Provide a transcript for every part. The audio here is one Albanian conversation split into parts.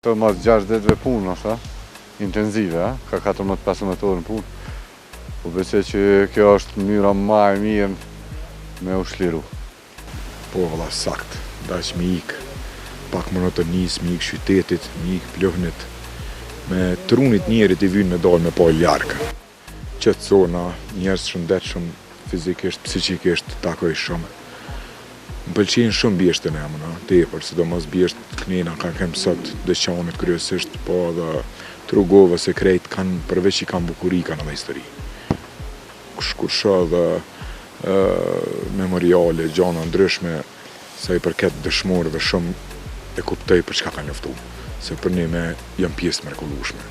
Të mas 6 ditëve punë, është, intenzive, ka 14-15 orë në punë. Po besoj që kjo është mënyra më e mirë me u shliru. Po, valla sakt, dash me ik, pak monotonisë, me ik qytetit, me ik plëhnit, me trunit njerit i vynë me dalë me pa ljarka. Qetësona, njerëz shëndetshëm, fizikisht, psiqikisht, takoj shumë. Më pëlqejnë shumë bjeshtën e mëna, tepër, sidomos bjeshtë kënina ka kem sot dëqanit kryesisht, po edhe Trugova se krejt kanë, përveç i kanë bukuri, kanë edhe histori. Kur shoh edhe memoriale, gjana ndryshme, sa i përket dëshmorëve shumë e kuptoj për çka kanë luftu, se për ne me janë pjesë mrekullueshme.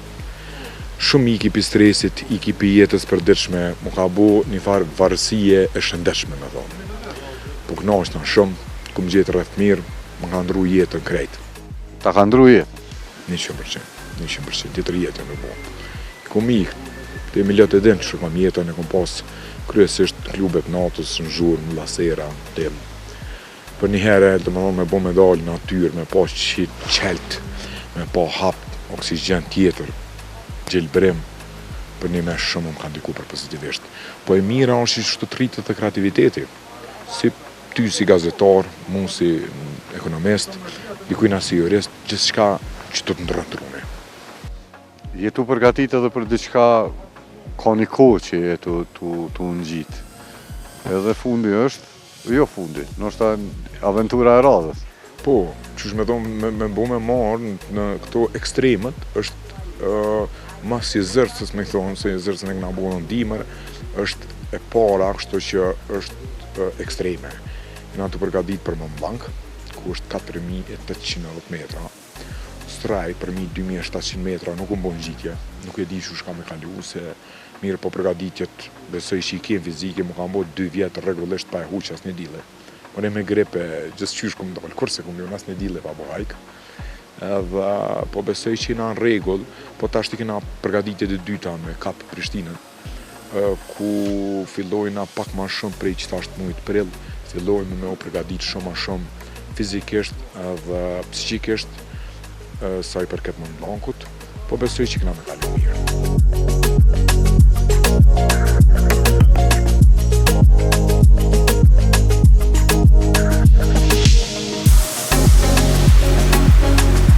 Shumë iki pi stresit, iki pi jetës përditshme, mu ka bo një farë varësie e shëndetshme me thonë. Po kënaqna shumë, ku më gjetë rreth mirë, më ka ndru jetën krejt. Ta ka ndru jetë? 100%, tjetër jetën me bo. Kom ikë, të emiljot e din që kam jetën, e kom pas kryesisht klubet natës, në zhurë, në lasera, tim. Për një herë, me bo medalë në natyrë, me pas qeltë, me pa hap, oksigen tjetër, gjelbrim, për një me shumë më ka ndiku për pozitivisht. Po e mira është që të rritet dhe kreativiteti. Si ty si gazetar, mu si ekonomist, dikujna si jurist, gjithë shka që të ndërën trune. Jetu përgatit edhe për diçka ka një kohë që jetu të në gjitë. Edhe fundi është, jo fundi, nështë aventura e radhës. Po, që me thonë me bo me marë në këto ekstremet, është mas si zërcës me thonë, se zërcën e këna bo në dimër, është e para kështu që është ekstreme. Jena të përgatit për Mont-Blanc, ku është 4800 metra. Straj për mi 2700 metra nuk më bon gjitje, nuk e di që shka me kalu, se mirë po përgatitjet besoj që i kemë fizike, mu kam bo 2 vjetë regullisht pa e huq as një dile. Por e me gripe gjithë qysh këmë dollë, kurse këmë ljonë as një dile pa bo hajk. Edhe po besoj që jena në regull, po ta shti kena përgatitjet e dyta me kap Prishtinën, ku fillojna pak ma shumë prej që ta është mujtë prill, fillojme me u përgatit shumë ma shumë fizikisht dhe psiqikisht sa i përket Mont-Blancut, po besoj që këna me kalu mirë.